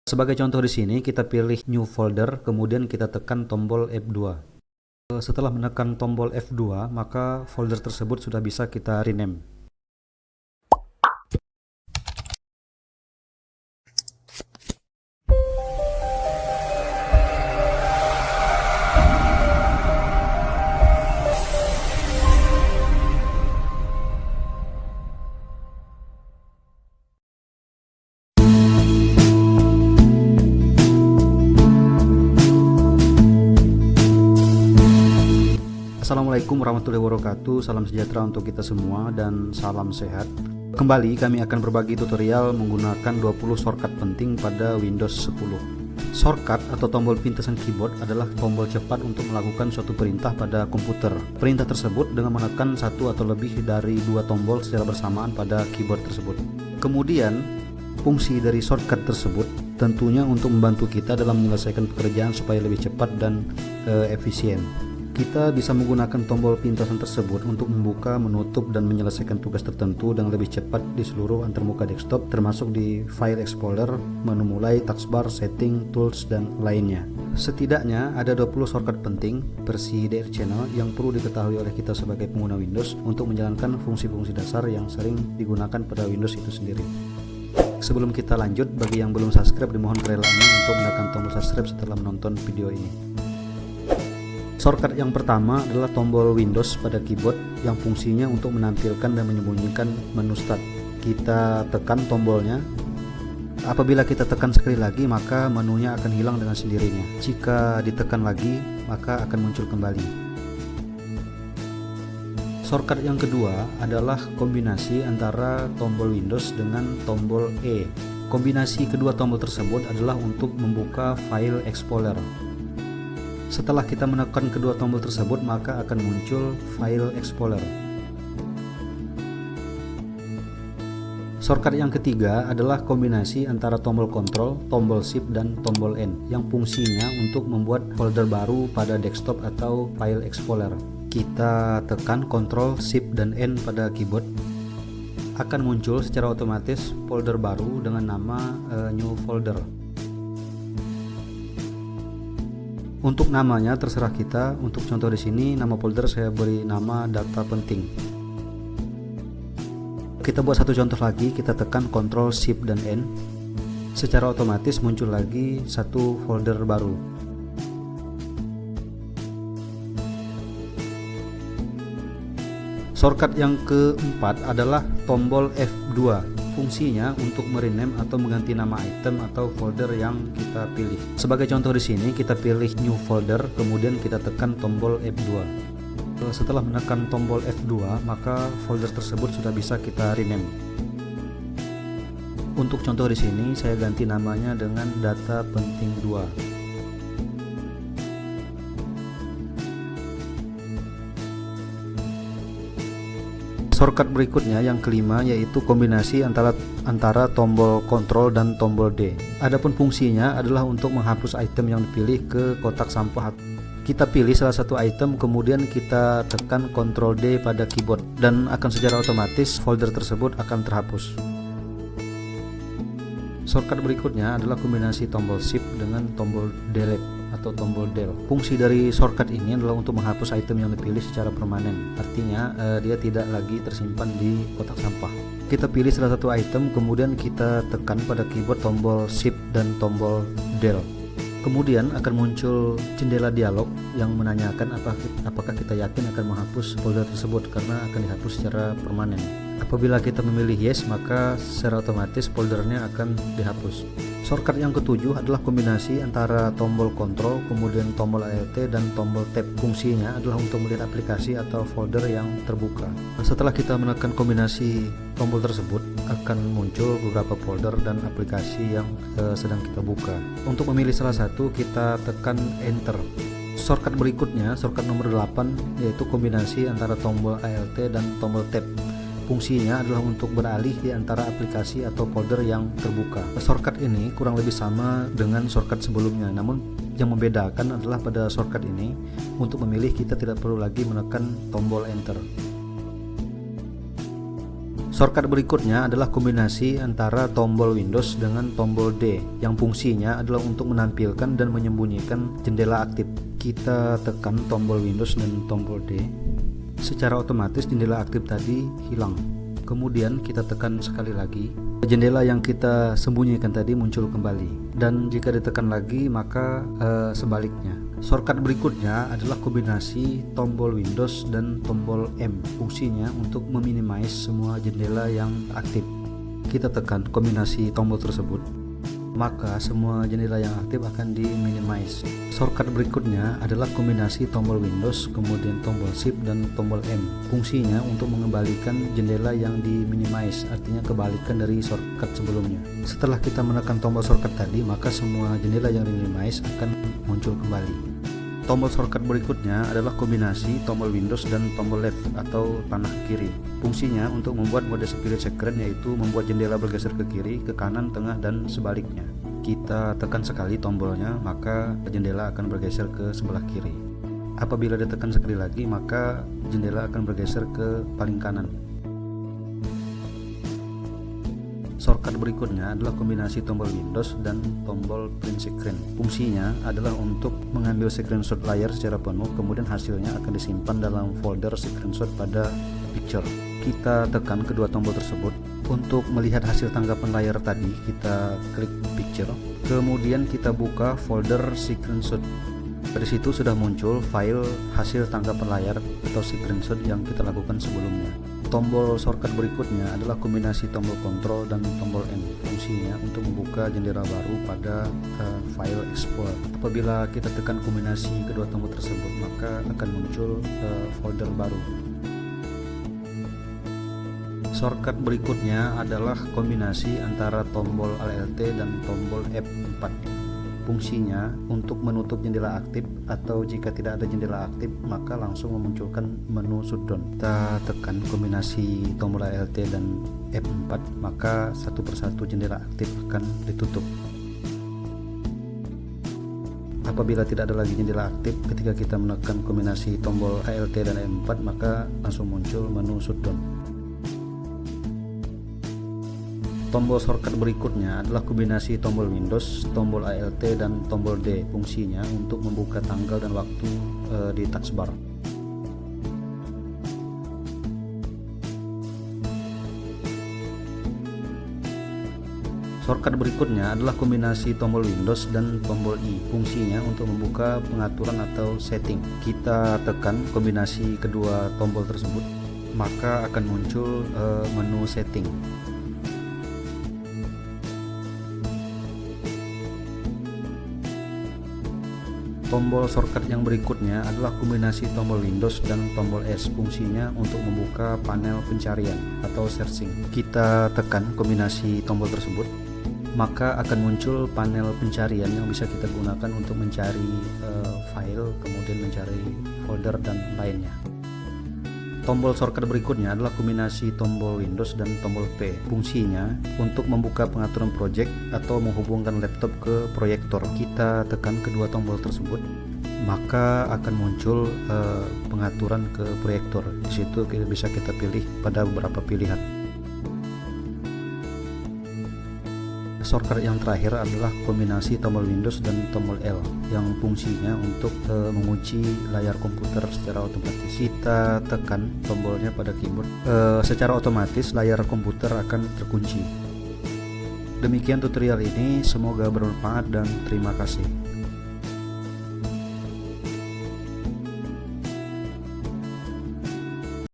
Sebagai contoh di sini kita pilih new folder, kemudian kita tekan tombol F2. Setelah menekan tombol F2, maka folder tersebut sudah bisa kita rename. Assalamualaikum warahmatullahi wabarakatuh. Salam sejahtera untuk kita semua dan salam sehat. Kembali kami akan berbagi tutorial menggunakan 20 shortcut penting pada Windows 10. Shortcut atau tombol pintasan keyboard adalah tombol cepat untuk melakukan suatu perintah pada komputer. Perintah tersebut dengan menekan satu atau lebih dari dua tombol secara bersamaan pada keyboard tersebut. Kemudian fungsi dari shortcut tersebut tentunya untuk membantu kita dalam menyelesaikan pekerjaan supaya lebih cepat dan efisien. Kita bisa menggunakan tombol pintasan tersebut untuk membuka, menutup, dan menyelesaikan tugas tertentu dengan lebih cepat di seluruh antarmuka desktop, termasuk di File Explorer, menu mulai, taskbar, setting, tools, dan lainnya. Setidaknya ada 20 shortcut penting versi DR Channel yang perlu diketahui oleh kita sebagai pengguna Windows untuk menjalankan fungsi-fungsi dasar yang sering digunakan pada Windows itu sendiri. Sebelum kita lanjut, bagi yang belum subscribe dimohon kerelaannya untuk menekan tombol subscribe setelah menonton video ini. Shortcut yang pertama adalah tombol Windows pada keyboard yang fungsinya untuk menampilkan dan menyembunyikan menu Start. Kita tekan tombolnya. Apabila kita tekan sekali lagi, maka menunya akan hilang dengan sendirinya. Jika ditekan lagi, maka akan muncul kembali. Shortcut yang kedua adalah kombinasi antara tombol Windows dengan tombol E. Kombinasi kedua tombol tersebut adalah untuk membuka File Explorer. Setelah kita menekan kedua tombol tersebut, maka akan muncul File Explorer. Shortcut yang ketiga adalah kombinasi antara tombol Ctrl, tombol Shift, dan tombol N yang fungsinya untuk membuat folder baru pada desktop atau File Explorer. Kita tekan Ctrl, Shift, dan N pada keyboard. Akan muncul secara otomatis folder baru dengan nama New Folder. Untuk namanya terserah kita. Untuk contoh di sini nama folder saya beri nama data penting. Kita buat satu contoh lagi, kita tekan Ctrl, Shift, dan N. Secara otomatis muncul lagi satu folder baru. Shortcut yang keempat adalah tombol F2. Fungsinya untuk merename atau mengganti nama item atau folder yang kita pilih. Sebagai contoh di sini kita pilih new folder, kemudian kita tekan tombol F2. Setelah menekan tombol F2, maka folder tersebut sudah bisa kita rename. Untuk contoh di sini saya ganti namanya dengan data penting 2. Shortcut berikutnya yang kelima yaitu kombinasi antara tombol Ctrl dan tombol D. Adapun fungsinya adalah untuk menghapus item yang dipilih ke kotak sampah. Kita pilih salah satu item, kemudian kita tekan Ctrl D pada keyboard dan akan secara otomatis folder tersebut akan terhapus. Shortcut berikutnya adalah kombinasi tombol Shift dengan tombol Delete atau tombol Del. Fungsi dari shortcut ini adalah untuk menghapus item yang dipilih secara permanen. Artinya dia tidak lagi tersimpan di kotak sampah. Kita pilih salah satu item, kemudian kita tekan pada keyboard tombol Shift dan tombol Del. Kemudian akan muncul jendela dialog yang menanyakan apakah kita yakin akan menghapus folder tersebut karena akan dihapus secara permanen. Apabila kita memilih yes, maka secara otomatis foldernya akan dihapus. Shortcut yang ketujuh adalah kombinasi antara tombol Ctrl, kemudian tombol Alt, dan tombol Tab. Fungsinya adalah untuk melihat aplikasi atau folder yang terbuka. Setelah kita menekan kombinasi tombol tersebut, akan muncul beberapa folder dan aplikasi yang sedang kita buka. Untuk memilih salah satu, kita tekan Enter. Shortcut berikutnya, shortcut nomor 8, yaitu kombinasi antara tombol Alt dan tombol Tab. Fungsinya adalah untuk beralih di antara aplikasi atau folder yang terbuka. Shortcut ini kurang lebih sama dengan shortcut sebelumnya, namun yang membedakan adalah pada shortcut ini untuk memilih kita tidak perlu lagi menekan tombol Enter. Shortcut berikutnya adalah kombinasi antara tombol Windows dengan tombol D yang fungsinya adalah untuk menampilkan dan menyembunyikan jendela aktif. Kita tekan tombol Windows dan tombol D. Secara otomatis jendela aktif tadi hilang. Kemudian kita tekan sekali lagi, jendela yang kita sembunyikan tadi muncul kembali. Dan jika ditekan lagi maka sebaliknya. Shortcut berikutnya adalah kombinasi tombol Windows dan tombol M. Fungsinya untuk meminimize semua jendela yang aktif. Kita tekan kombinasi tombol tersebut, maka semua jendela yang aktif akan di-minimize. Shortcut berikutnya adalah kombinasi tombol Windows, kemudian tombol Shift dan tombol M. Fungsinya untuk mengembalikan jendela yang di-minimize, artinya kebalikan dari shortcut sebelumnya. Setelah kita menekan tombol shortcut tadi, maka semua jendela yang di-minimize akan muncul kembali. Tombol shortcut berikutnya adalah kombinasi tombol Windows dan tombol left atau panah kiri. Fungsinya untuk membuat mode spirit secret, yaitu membuat jendela bergeser ke kiri, ke kanan, tengah, dan sebaliknya. Kita tekan sekali tombolnya, maka jendela akan bergeser ke sebelah kiri. Apabila ditekan sekali lagi, maka jendela akan bergeser ke paling kanan. Shortcut berikutnya adalah kombinasi tombol Windows dan tombol print screen. Fungsinya adalah untuk mengambil screenshot layar secara penuh, kemudian hasilnya akan disimpan dalam folder screenshot pada picture. Kita tekan kedua tombol tersebut. Untuk melihat hasil tangkapan layar tadi, kita klik picture, kemudian kita buka folder screenshot. Dari situ sudah muncul file hasil tangkapan layar atau screenshot yang kita lakukan sebelumnya. Tombol shortcut berikutnya adalah kombinasi tombol kontrol dan tombol N. Fungsinya untuk membuka jendela baru pada file export. Apabila kita tekan kombinasi kedua tombol tersebut, maka akan muncul folder baru. Shortcut berikutnya adalah kombinasi antara tombol Alt dan tombol F4. Fungsinya untuk menutup jendela aktif, atau jika tidak ada jendela aktif maka langsung memunculkan menu shutdown. Kita tekan kombinasi tombol Alt dan F4, maka satu persatu jendela aktif akan ditutup. Apabila tidak ada lagi jendela aktif ketika kita menekan kombinasi tombol Alt dan F4, maka langsung muncul menu shutdown. Tombol shortcut berikutnya adalah kombinasi tombol Windows, tombol Alt dan tombol D. Fungsinya untuk membuka tanggal dan waktu di touchbar. Shortcut berikutnya adalah kombinasi tombol Windows dan tombol I. Fungsinya untuk membuka pengaturan atau setting. Kita tekan kombinasi kedua tombol tersebut, maka akan muncul menu setting. Tombol shortcut yang berikutnya adalah kombinasi tombol Windows dan tombol S. Fungsinya untuk membuka panel pencarian atau searching. Kita tekan kombinasi tombol tersebut, maka akan muncul panel pencarian yang bisa kita gunakan untuk mencari file, kemudian mencari folder dan lainnya. Tombol shortcut berikutnya adalah kombinasi tombol Windows dan tombol P. Fungsinya untuk membuka pengaturan project atau menghubungkan laptop ke proyektor. Kita tekan kedua tombol tersebut, maka akan muncul pengaturan ke proyektor. Di situ bisa kita pilih pada beberapa pilihan. Shortcut yang terakhir adalah kombinasi tombol Windows dan tombol L yang fungsinya untuk mengunci layar komputer secara otomatis. Kita tekan tombolnya pada keyboard, secara otomatis layar komputer akan terkunci. Demikian tutorial ini, semoga bermanfaat dan terima kasih.